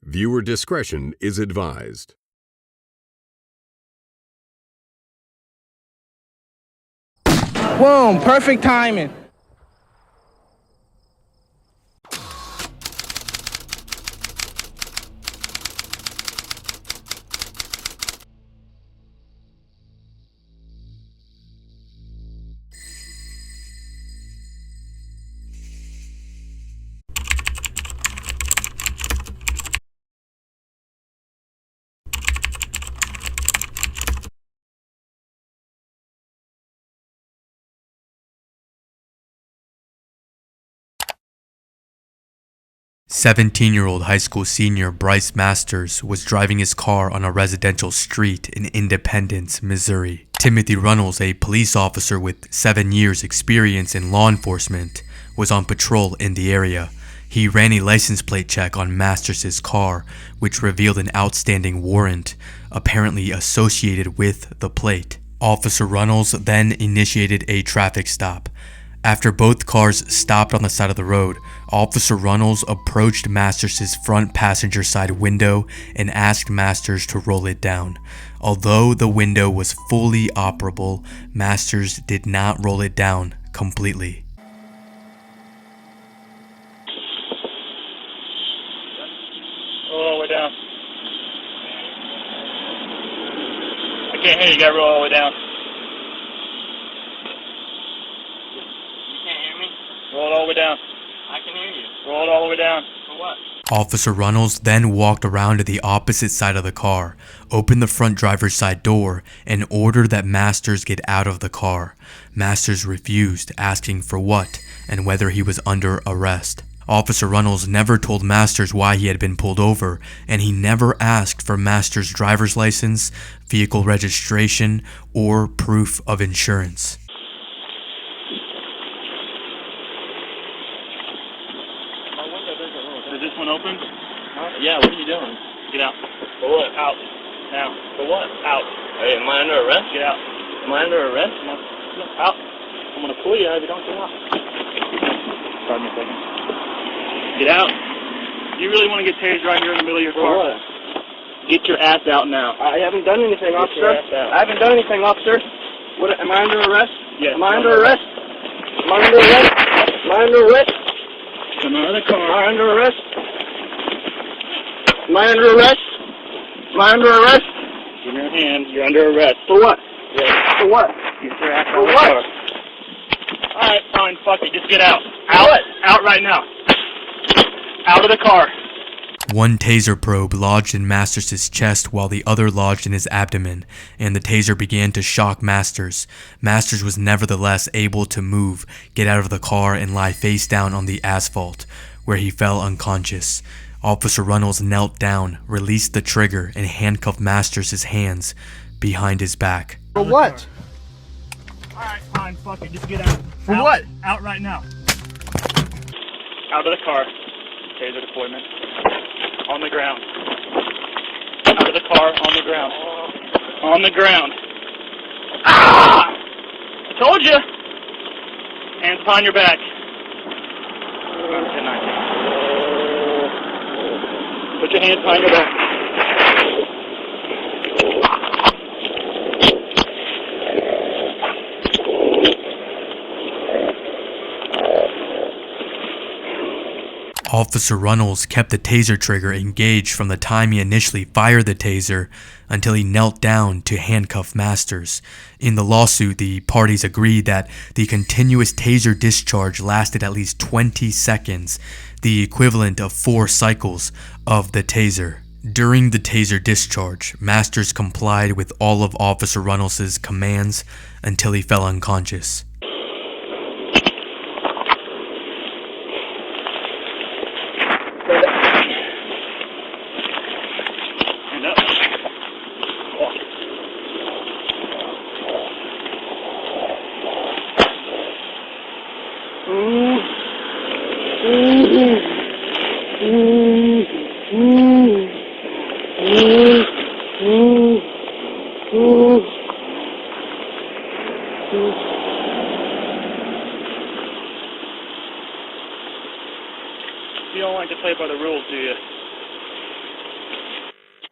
Viewer discretion is advised. Boom, perfect timing. "17-year-old high school senior Bryce Masters was driving his car on a residential street in Independence, Missouri. Timothy Runnels, a police officer with 7 years experience in law enforcement, was on patrol in the area. He ran a license plate check on Masters' car, which revealed an outstanding warrant, apparently associated with the plate. Officer Runnels then initiated a traffic stop. After both cars stopped on the side of the road, Officer Runnels approached Masters' front passenger side window and asked Masters to roll it down. Although the window was fully operable, Masters did not roll it down completely. Roll all the way down. I can't hear you. You gotta roll all the way down. Roll it all the way down. I can hear you. Roll it all the way down. For what? Officer Runnels then walked around to the opposite side of the car, opened the front driver's side door, and ordered that Masters get out of the car. Masters refused, asking for what and whether he was under arrest. Officer Runnels never told Masters why he had been pulled over, and he never asked for Masters' driver's license, vehicle registration, or proof of insurance. Is this one open? Yeah, what are you doing? Get out. For what? Out. Now. For what? Out. Hey, am I under arrest? Get out. Am I under arrest? Out. I'm going to pull you if you don't get out. Pardon me a second. Get out. You really want to get tased right here in the middle of your car? For what? Get your ass out now. I haven't done anything, officer. I haven't done anything, officer. What? Am I under arrest? Yes. Am I under arrest? Am I under arrest? Am I under arrest? Come out of the car. Am I under arrest? Am I under arrest? Am I under arrest? Give me your hand. You're under arrest. For what? Yeah. For what? Get your ass out of the car. Alright, fine. Fuck it. Just get out. Out. What? Out right now. Out of the car. One taser probe lodged in Masters' chest while the other lodged in his abdomen, and the taser began to shock Masters. Masters was nevertheless able to move, get out of the car, and lie face down on the asphalt, where he fell unconscious. Officer Runnels knelt down, released the trigger, and handcuffed Masters' hands behind his back. For what? Alright, fine. Fuck it. Just get out. For what? Out right now. Out of the car. Taser deployment. On the ground. Out of the car, on the ground. On the ground. Ah! I told you! Hands behind your back. Put your hands behind your back. Officer Runnels kept the taser trigger engaged from the time he initially fired the taser until he knelt down to handcuff Masters. In the lawsuit, the parties agreed that the continuous taser discharge lasted at least 20 seconds, the equivalent of 4 cycles of the taser. During the taser discharge, Masters complied with all of Officer Runnels' commands until he fell unconscious.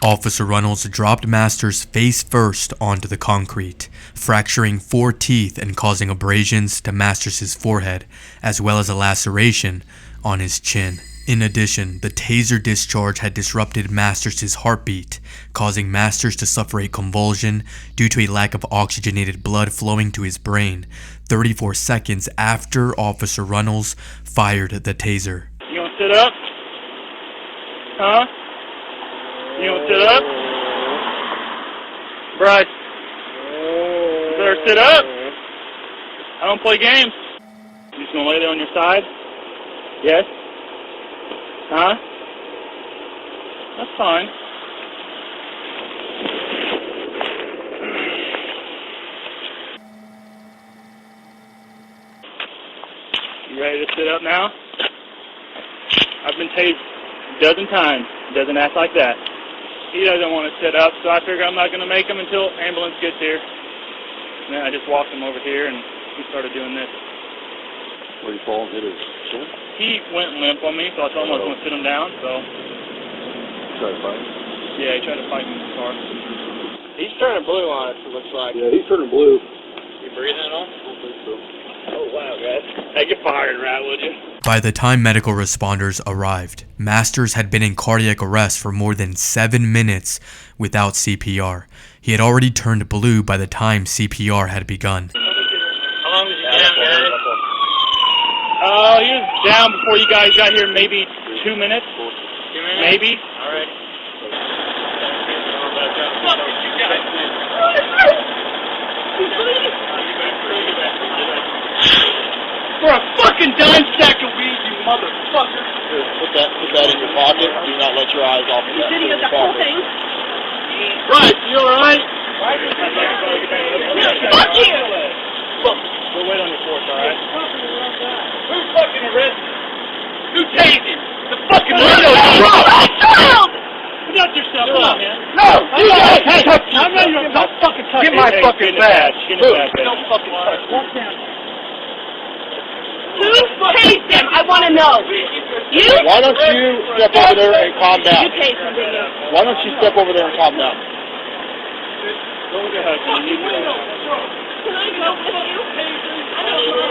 Officer Runnels dropped Masters face first onto the concrete, fracturing 4 teeth and causing abrasions to Masters' forehead, as well as a laceration on his chin. In addition, the taser discharge had disrupted Masters' heartbeat, causing Masters to suffer a convulsion due to a lack of oxygenated blood flowing to his brain 34 seconds after Officer Runnels fired the taser. You want to sit up? Huh? You want to sit up? Bryce, you better sit up. I don't play games. You just going to lay there on your side? Yes? Huh? That's fine. You ready to sit up now? I've been tased a dozen times. He doesn't act like that. He doesn't want to sit up, so I figure I'm not going to make him until ambulance gets here. And then I just walked him over here, and he started doing this. Where did he fall and hit his chin? He went limp on me, so I told him I was going to sit him down, so... Try to fight? Yeah, he tried to fight me in the car. He's turning blue on us, it looks like. Yeah, he's turning blue. You breathing it on? I don't think so. Oh, wow, guys. Hey, get fired, right, would you? By the time medical responders arrived, Masters had been in cardiac arrest for more than 7 minutes without CPR. He had already turned blue by the time CPR had begun. How long was he down, guys? He was down before you guys got here, maybe 2 minutes. 2 minutes? Maybe. All right. For a fucking dime sack of weed, you motherfucker! Put that in your pocket. Do not let your eyes off of that. Video the whole thing. Right, you alright? Fuck you! We'll wait on your force, alright? Who fucking arrested? Who tased him? The fucking window! Not yourself, come on, man. No! Hey, I'm not even, don't fucking touch Get my fucking badge. Don't fucking touch me. Who tased him? I want to know. You? Why don't you step over there and calm down? You tased him, didn't you? Why don't you step over there and calm down? Go with your husband. You need to go. Can I go with you? I don't know.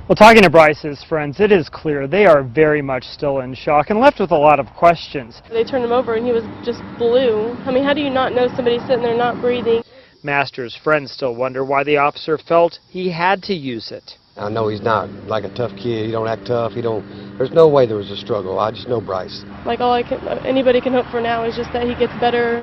Well, talking to Bryce's friends, it is clear they are very much still in shock and left with a lot of questions. They turned him over and he was just blue. I mean, how do you not know somebody's sitting there not breathing? Masters' friends still wonder why the officer felt he had to use it. I know he's not like a tough kid. He don't act tough. There's no way there was a struggle. I just know Bryce. Like anybody can hope for now is just that he gets better.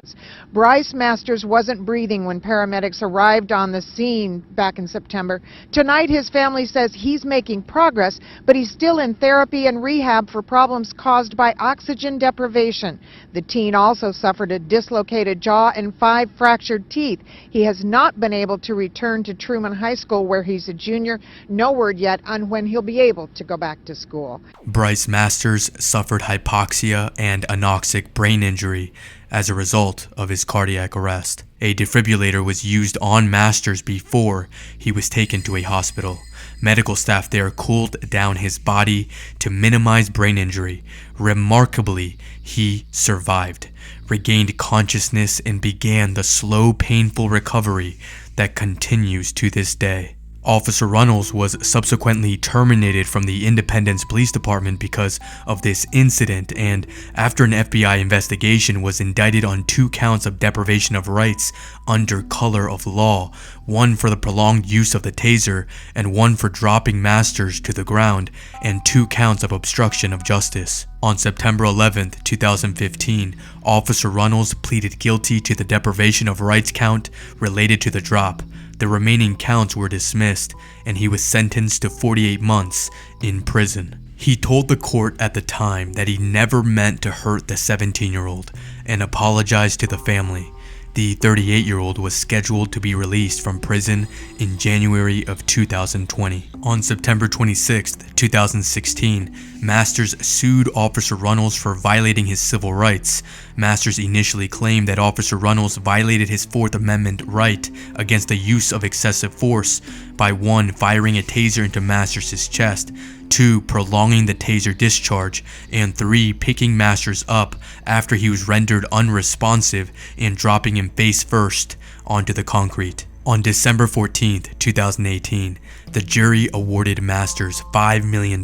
Bryce Masters wasn't breathing when paramedics arrived on the scene back in September. Tonight, his family says he's making progress, but he's still in therapy and rehab for problems caused by oxygen deprivation. The teen also suffered a dislocated jaw and 5 fractured teeth. He has not been able to return to Truman High School, where he's a junior. No word yet on when he'll be able to go back to school. Bryce Masters suffered hypoxia and anoxic brain injury as a result of his cardiac arrest. A defibrillator was used on Masters before he was taken to a hospital. Medical staff there cooled down his body to minimize brain injury. Remarkably, he survived, regained consciousness, and began the slow, painful recovery that continues to this day. Officer Runnels was subsequently terminated from the Independence Police Department because of this incident, and after an FBI investigation was indicted on 2 counts of deprivation of rights under color of law, 1 for the prolonged use of the taser and 1 for dropping Masters to the ground, and 2 counts of obstruction of justice. On September 11, 2015, Officer Runnels pleaded guilty to the deprivation of rights count related to the drop. The remaining counts were dismissed, and he was sentenced to 48 months in prison. He told the court at the time that he never meant to hurt the 17-year-old and apologized to the family. The 38-year-old was scheduled to be released from prison in January of 2020. On September 26, 2016, Masters sued Officer Runnels for violating his civil rights. Masters initially claimed that Officer Runnels violated his 4th Amendment right against the use of excessive force by 1. Firing a taser into Masters' chest, 2. Prolonging the taser discharge, and 3. Picking Masters up after he was rendered unresponsive and dropping him face first onto the concrete. On December 14th, 2018, the jury awarded Masters $5 million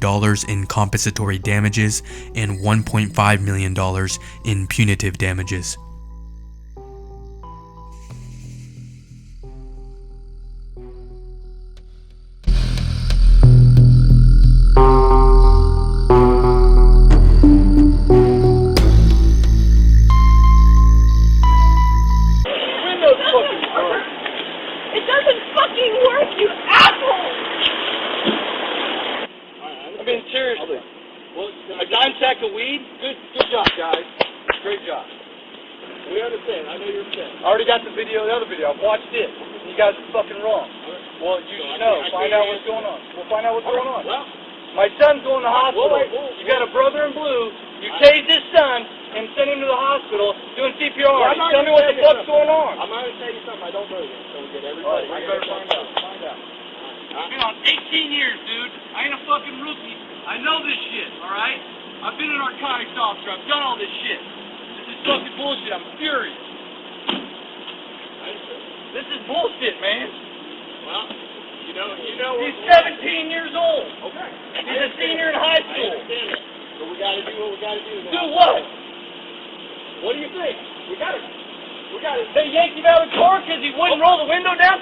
in compensatory damages and $1.5 million in punitive damages. It doesn't fucking work, you asshole! I mean, seriously. Well, a dime sack of weed? Good job, guys. Great job. We understand. I know you're upset. I already got the other video. I've watched it. You guys are fucking wrong. Well, you should know. Find out what's going on. We'll find out what's going on. Well, my son's going to the hospital. You got a brother in blue. You tased his son and sent him to the hospital doing CPR. Tell me what the fuck's going on. I'm going to tell you something I don't know yet. So we get everybody. I better find out. I've been on 18 years, dude. I ain't a fucking rookie. I know this shit, alright? I've been an narcotics officer. I've done all this shit. This is fucking bullshit. I'm furious. This is bullshit, man. Well, you know. He's 17 years old. Okay. He's a senior in high school. I understand it. But we gotta do what we gotta do now. Do what? What do you think? We gotta. They yanked him out of the car because he wouldn't roll the window down.